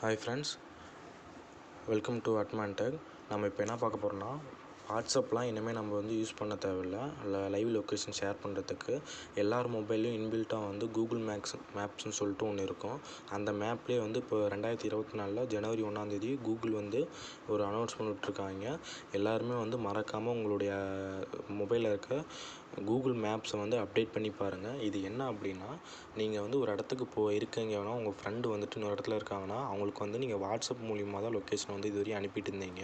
Hi friends, welcome to Admantech. நம்ம இப்போ என்ன பார்க்க போகிறோம்னா, வாட்ஸ்அப்லாம் இனிமேல் நம்ம யூஸ் பண்ண தேவையில்ல. லைவ் லொக்கேஷன் ஷேர் பண்ணுறதுக்கு எல்லார் மொபைல்லையும் இன்பில்ட்டாக கூகுள் மேப்ஸ்னு சொல்லிட்டு ஒன்று இருக்கும். அந்த மேப்லேயே இப்போ 2024 ஜனவரி 1 கூகுள் ஒரு அனௌன்ஸ்மெண்ட் விட்டுருக்காங்க. எல்லாருமே மறக்காமல் உங்களுடைய மொபைலில் இருக்க கூகுள் மேப்ஸை அப்டேட் பண்ணி பாருங்கள். இது என்ன அப்படின்னா, நீங்கள் ஒரு இடத்துக்கு இருக்கீங்கன்னா, உங்கள் ஃப்ரெண்டு இன்னொரு இடத்துல இருக்காங்கன்னா, அவங்களுக்கு நீங்கள் வாட்ஸ்அப் மூலிமா தான் லொக்கேஷன் இதுவரையும் அனுப்பிட்டு இருந்தீங்க.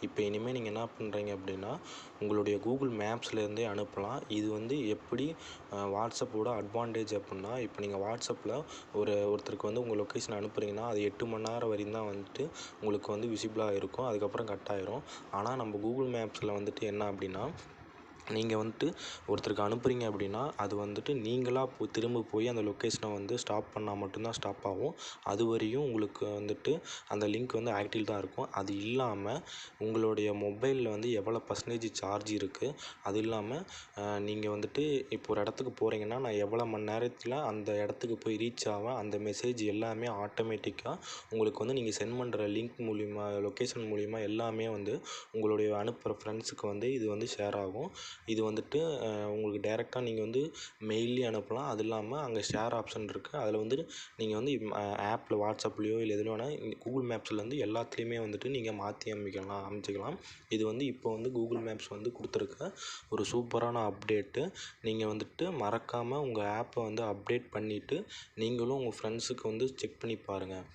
இப்போ இனிமேல் நீங்கள் என்ன பண்ணுறீங்க அப்படின்னா, உங்களுடைய கூகுள் மேப்ஸ்லேருந்தே அனுப்பலாம். இது எப்படி வாட்ஸ்அப்போட அட்வான்டேஜ் அப்படின்னா, இப்போ நீங்கள் வாட்ஸ்அப்பில் ஒருத்தருக்கு உங்கள் லொக்கேஷன் அனுப்புகிறீங்கன்னா, அது 8 மணி நேரம் வரையும் தான் உங்களுக்கு விசிபிளாக இருக்கும். அதுக்கப்புறம் கட் ஆயிரும். ஆனால் நம்ம கூகுள் மேப்ஸில் என்ன அப்படின்னா, நீங்கள் ஒருத்தருக்கு அனுப்புகிறீங்க அப்படின்னா, அது நீங்களாக திரும்ப போய் அந்த லொக்கேஷனை ஸ்டாப் பண்ணால் மட்டும்தான் ஸ்டாப் ஆகும். அது வரையும் உங்களுக்கு அந்த லிங்க் ஆக்டிவ் தான் இருக்கும். அது இல்லாமல் உங்களுடைய மொபைலில் எவ்வளோ பர்சன்டேஜ் சார்ஜ் இருக்குது, அது இல்லாமல் நீங்கள் இப்போ ஒரு இடத்துக்கு போகிறீங்கன்னா, நான் எவ்வளோ மணி நேரத்தில் அந்த இடத்துக்கு போய் ரீச் ஆவேன், அந்த மெசேஜ் எல்லாமே ஆட்டோமேட்டிக்காக உங்களுக்கு நீங்கள் சென்ட் பண்ணுற லிங்க் மூலிமா, லொக்கேஷன் மூலிமா எல்லாமே உங்களுடைய அனுப்புகிற ஃப்ரெண்ட்ஸுக்கு இது ஷேர் ஆகும். இது உங்களுக்கு டைரெக்டாக நீங்கள் மெயில்லேயே அனுப்பலாம். அது இல்லாமல் அங்கே ஷேர் ஆப்ஷன் இருக்குது. அதில் நீங்கள் ஆப்பில் வாட்ஸ்அப்லேயோ இல்லை எதில் வேணால் கூகுள் மேப்ஸ்லேருந்து எல்லாத்துலேயுமே நீங்கள் மாற்றி அமைச்சிக்கலாம். இது இப்போ கூகுள் மேப்ஸ் கொடுத்துருக்க ஒரு சூப்பரான அப்டேட்டு. நீங்கள் மறக்காமல் உங்கள் ஆப்பை அப்டேட் பண்ணிவிட்டு நீங்களும் உங்கள் ஃப்ரெண்ட்ஸுக்கு செக் பண்ணி பாருங்கள்.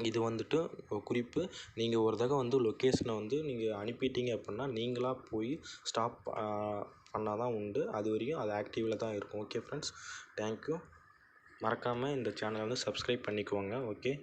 இது குறிப்பு, நீங்கள் ஒரு தடவை லொக்கேஷனை நீங்கள் அனுப்பிட்டீங்க அப்படின்னா, நீங்களாக போய் ஸ்டாப் பண்ணால் தான் உண்டு. அது வரையும் அது ஆக்டிவில் தான் இருக்கும். Okay friends, thank you. மறக்காமல் இந்த சேனலை சப்ஸ்கிரைப் பண்ணிக்கோங்க. ஓகே.